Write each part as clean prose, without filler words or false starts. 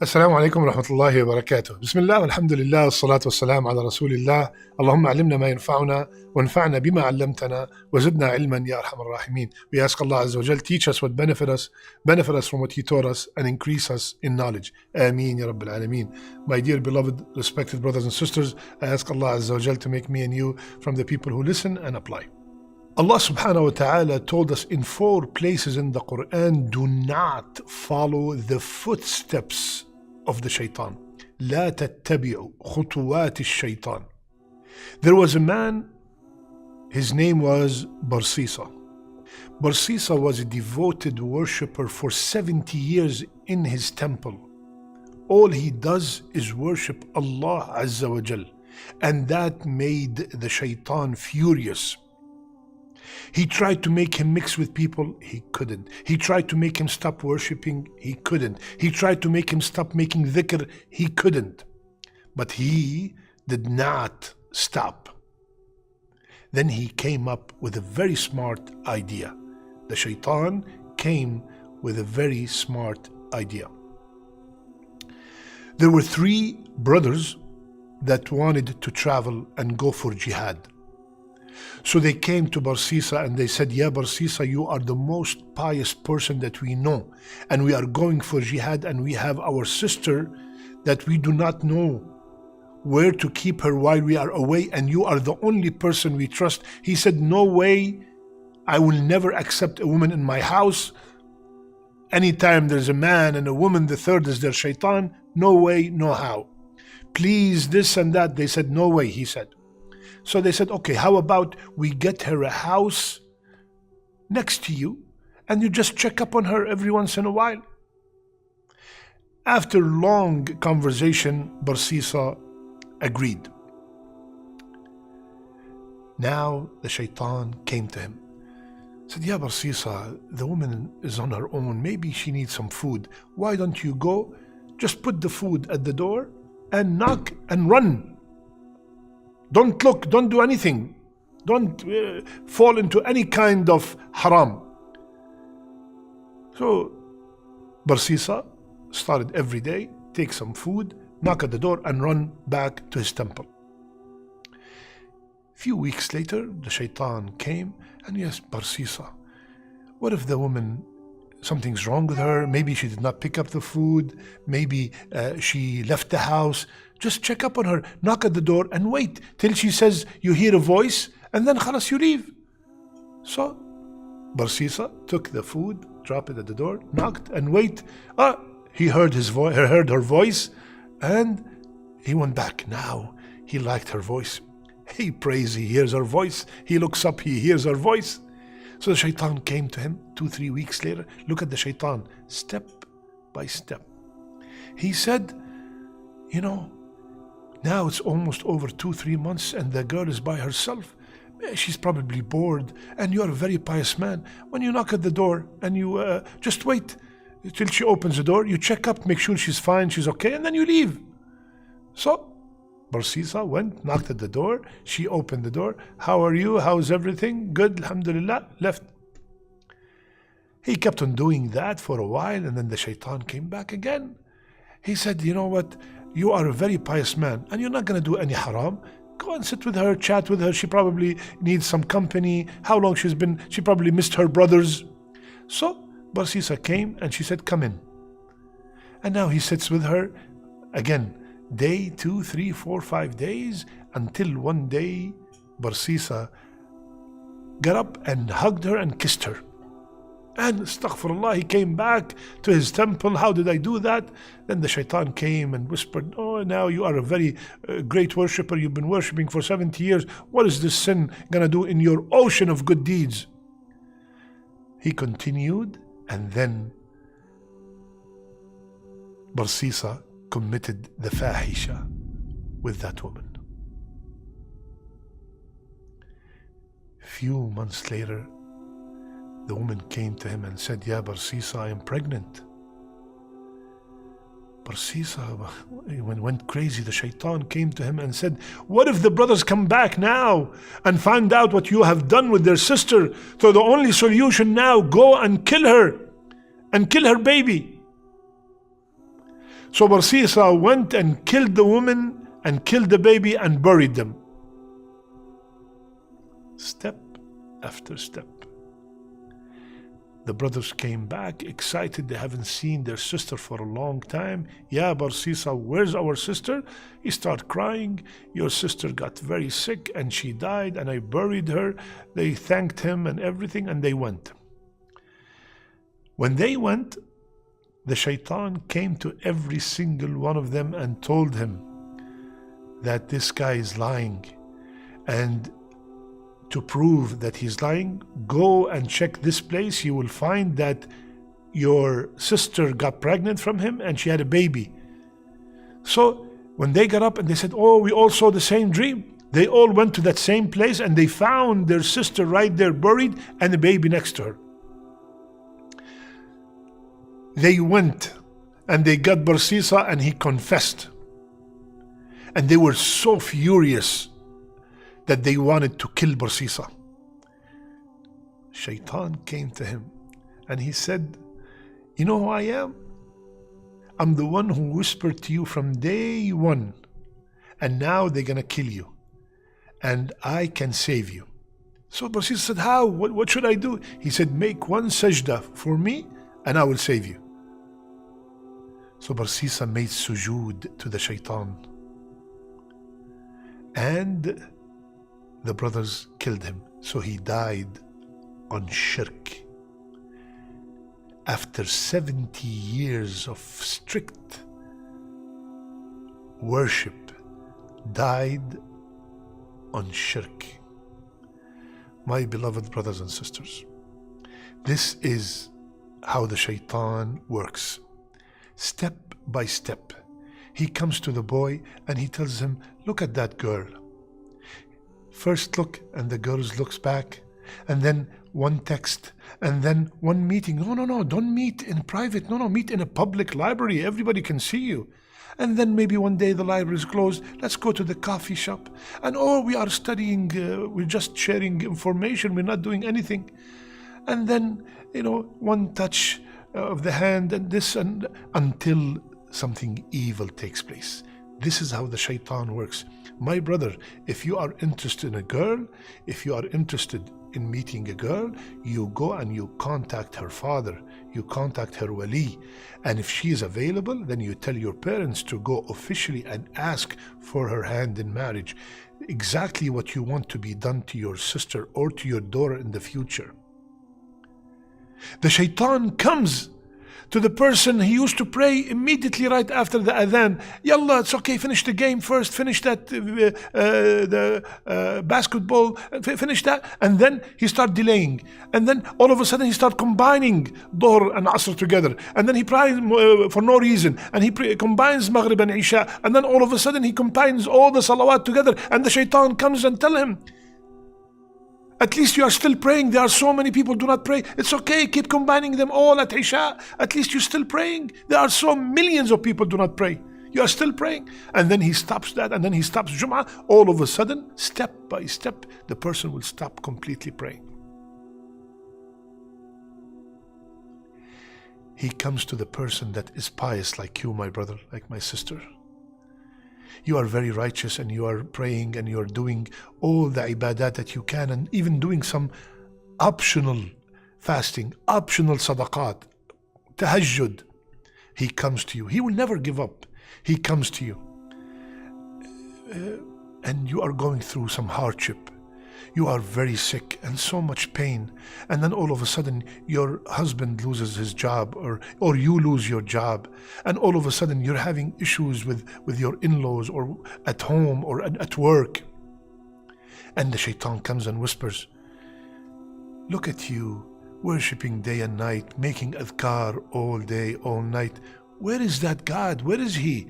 السلام عليكم ورحمة الله وبركاته. بسم الله والحمد لله والصلاة والسلام على رسول الله. اللهم علمنا ما ينفعنا وانفعنا بما علمتنا وزدنا علما يا أرحم الراحمين. We ask Allah Azza wa Jal, teach us what benefit us from what He taught us, and increase us in knowledge. Ameen Ya Rabbil Alameen. My dear beloved, respected brothers and sisters, I ask Allah Azza wa Jal to make me and you from the people who listen and apply. Allah subhanahu wa ta'ala told us in 4 places in the Quran, do not follow the footsteps of the shaitan. لا تتبعوا خطوات الشيطان. There was a man, his name was Barsisa. Barsisa was a devoted worshipper for 70 years in his temple. All he does is worship Allah Azza wa Jal, and that made the shaitan furious. He tried to make him mix with people, he couldn't. He tried to make him stop worshipping, he couldn't. He tried to make him stop making dhikr, he couldn't. But he did not stop. Then he came up with a very smart idea. The shaitan came with a very smart idea. There were 3 brothers that wanted to travel and go for jihad. So they came to Barsisa and they said, Ya Barsisa, you are the most pious person that we know, and we are going for jihad, and we have our sister that we do not know where to keep her while we are away, and you are the only person we trust. He said, no way, I will never accept a woman in my house. Anytime there's a man and a woman, the third is their shaitan. No way, no how. Please, this and that. They said, no way, he said. So they said, okay, how about we get her a house next to you and you just check up on her every once in a while. After long conversation, Barsisa agreed. Now the shaitan came to him. Said, Ya Barsisa, the woman is on her own. Maybe she needs some food. Why don't you go, just put the food at the door and knock and run. Don't look, don't do anything. Don't fall into any kind of haram. So Barsisa started every day, take some food, knock at the door and run back to his temple. Few weeks later, the shaitan came and yes, Barsisa, what if the woman, something's wrong with her? Maybe she did not pick up the food. Maybe she left the house. Just check up on her, knock at the door and wait till she says you hear a voice, and then khalas, you leave. So Barsisa took the food, dropped it at the door, knocked and wait. He heard heard her voice, and he went back. Now he liked her voice. He prays, he hears her voice. He looks up, he hears her voice. So the shaitan came to him 2-3 weeks later. Look at the shaitan, step by step. He said, you know, now it's almost over 2-3 months and the girl is by herself. She's probably bored, and you are a very pious man. When you knock at the door and you just wait till she opens the door, you check up, make sure she's fine, she's okay, and then you leave. So Barsisa went, knocked at the door, she opened the door. How are you? How's everything? Good, alhamdulillah, left. He kept on doing that for a while, and then the shaitan came back again. He said, you know what? You are a very pious man and you're not going to do any haram. Go and sit with her, chat with her. She probably needs some company. How long she probably missed her brothers. So Barsisa came and she said, come in. And now he sits with her again, day 2, 3, 4, 5 days, until one day Barsisa got up and hugged her and kissed her. And astaghfirullah, he came back to his temple. How did I do that? Then the shaitan came and whispered, oh, now you are a very great worshipper. You've been worshipping for 70 years. What is this sin going to do in your ocean of good deeds? He continued, and then Barsisa committed the fahisha with that woman. Few months later, the woman came to him and said, Ya Barsisa, I am pregnant. Barsisa went crazy. The shaitan came to him and said, what if the brothers come back now and find out what you have done with their sister? So the only solution now, go and kill her baby. So Barsisa went and killed the woman and killed the baby and buried them. Step after step. The brothers came back excited. They haven't seen their sister for a long time. Yeah, Barsisa, where's our sister? He started crying. Your sister got very sick and she died and I buried her. They thanked him and everything and they went. When they went, the shaitan came to every single one of them and told him that this guy is lying, and to prove that he's lying, go and check this place. You will find that your sister got pregnant from him and she had a baby. So when they got up and they said, oh, we all saw the same dream, they all went to that same place and they found their sister right there buried and the baby next to her. They went and they got Barsisa and he confessed. And they were so furious that they wanted to kill Barsisa. Shaitan came to him and he said, you know who I am? I'm the one who whispered to you from day one, and now they're gonna kill you and I can save you. So Barsisa said, how? What should I do? He said, make one sajda for me and I will save you. So Barsisa made sujood to the shaitan, and the brothers killed him. So he died on shirk. After 70 years of strict worship, died on shirk. My beloved brothers and sisters, this is how the shaitan works. Step by step, he comes to the boy and he tells him, look at that girl. First look, and the girl looks back, and then one text, and then one meeting. No, don't meet in private. No, meet in a public library. Everybody can see you. And then maybe one day the library is closed. Let's go to the coffee shop. And we are studying, we're just sharing information. We're not doing anything. And then, one touch of the hand and this, and until something evil takes place. This is how the shaitan works. My brother, if you are interested in a girl, if you are interested in meeting a girl, you go and you contact her father, you contact her wali, and if she is available, then you tell your parents to go officially and ask for her hand in marriage. Exactly what you want to be done to your sister or to your daughter in the future. The shaitan comes to the person he used to pray immediately right after the adhan. Yalla, it's okay, finish the game first, finish that basketball, finish that. And then he start delaying. And then all of a sudden he start combining Dhuhr and Asr together. And then he prays for no reason. And he combines Maghrib and Isha. And then all of a sudden he combines all the salawat together. And the shaitan comes and tell him, at least you are still praying. There are so many people do not pray. It's okay, keep combining them all at Isha. At least you're still praying. There are so millions of people do not pray. You are still praying. And then he stops that, and then he stops Jum'ah. All of a sudden, step by step, the person will stop completely praying. He comes to the person that is pious like you, my brother, like my sister. You are very righteous and you are praying and you are doing all the ibadat that you can, and even doing some optional fasting, optional sadaqat, tahajjud. He comes to you. He will never give up. He comes to you. And you are going through some hardship. You are very sick and so much pain. And then all of a sudden your husband loses his job, or you lose your job. And all of a sudden you're having issues with your in-laws, or at home, or at work. And the shaitan comes and whispers, look at you, worshipping day and night, making adhkar all day, all night. Where is that God? Where is he?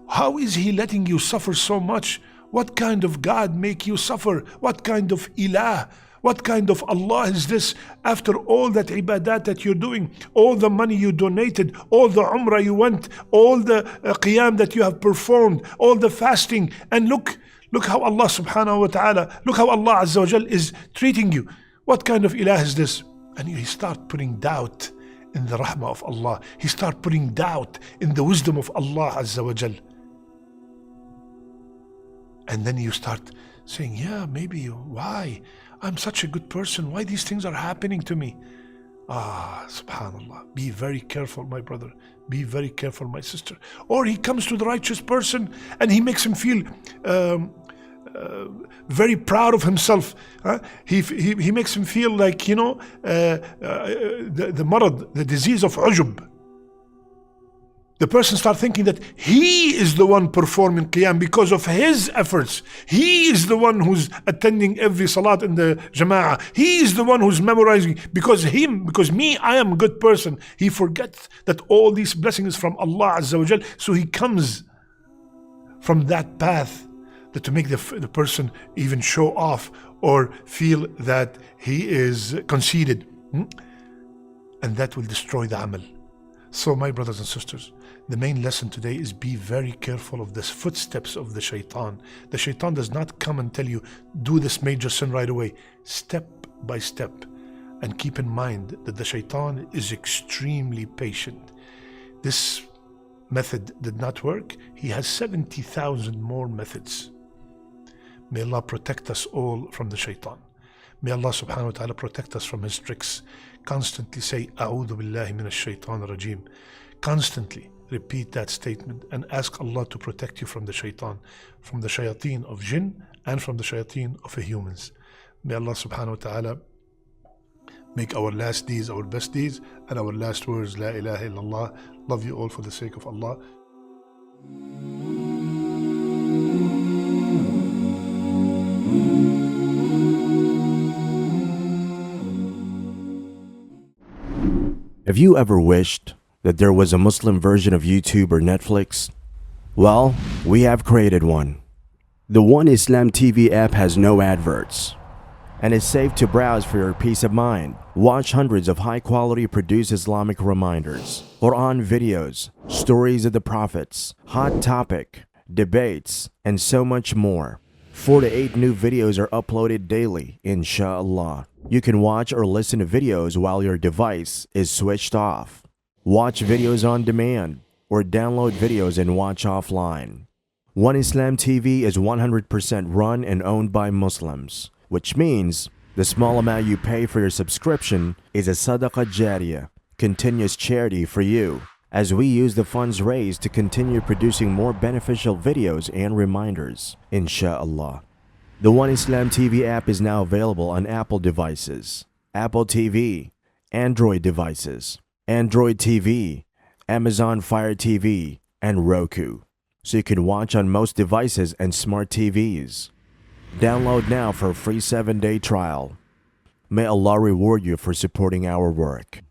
How is he letting you suffer so much? What kind of God make you suffer? What kind of ilah? What kind of Allah is this? After all that ibadat that you're doing, all the money you donated, all the umrah you went, all the qiyam that you have performed, all the fasting, and look how Allah subhanahu wa ta'ala, look how Allah azza wa jal is treating you. What kind of ilah is this? And you start putting doubt in the rahmah of Allah. He starts putting doubt in the wisdom of Allah Azza wa Jal. And then you start saying, yeah, maybe, why? I'm such a good person. Why these things are happening to me? Subhanallah. Be very careful, my brother. Be very careful, my sister. Or he comes to the righteous person and he makes him feel very proud of himself. He makes him feel like, the marad, the disease of ujub. The person starts thinking that he is the one performing qiyam because of his efforts. He is the one who's attending every salat in the jama'ah. He is the one who's memorizing because me, I am a good person. He forgets that all these blessings from Allah Azza wa Jal. So he comes from that path that to make the person even show off or feel that he is conceited. And that will destroy the amal. So my brothers and sisters, the main lesson today is be very careful of the footsteps of the shaitan. The shaitan does not come and tell you, do this major sin right away. Step by step. And keep in mind that the shaitan is extremely patient. This method did not work. He has 70,000 more methods. May Allah protect us all from the shaitan. May Allah subhanahu wa ta'ala protect us from his tricks. Constantly say, A'udhu billahi minash shaitan rajim. Constantly repeat that statement and ask Allah to protect you from the shaitan, from the shayateen of jinn and from the shayateen of humans. May Allah subhanahu wa ta'ala make our last deeds our best deeds and our last words La ilaha illallah. Love you all for the sake of Allah. Have you ever wished that there was a Muslim version of YouTube or Netflix? Well, we have created one. The One Islam TV app has no adverts and is safe to browse for your peace of mind. Watch hundreds of high-quality produced Islamic reminders, Quran videos, stories of the prophets, hot topic, debates, and so much more. 4 to 8 new videos are uploaded daily, inshallah. You can watch or listen to videos while your device is switched off. Watch videos on demand or download videos and watch offline. One Islam TV is 100% run and owned by Muslims, which means the small amount you pay for your subscription is a SADAQAH JARIYAH, continuous charity for you, as we use the funds raised to continue producing more beneficial videos and reminders, inshallah. The One Islam TV app is now available on Apple devices, Apple TV, Android devices, Android TV, Amazon Fire TV, and Roku, so you can watch on most devices and smart TVs. Download now for a free 7-day trial. May Allah reward you for supporting our work.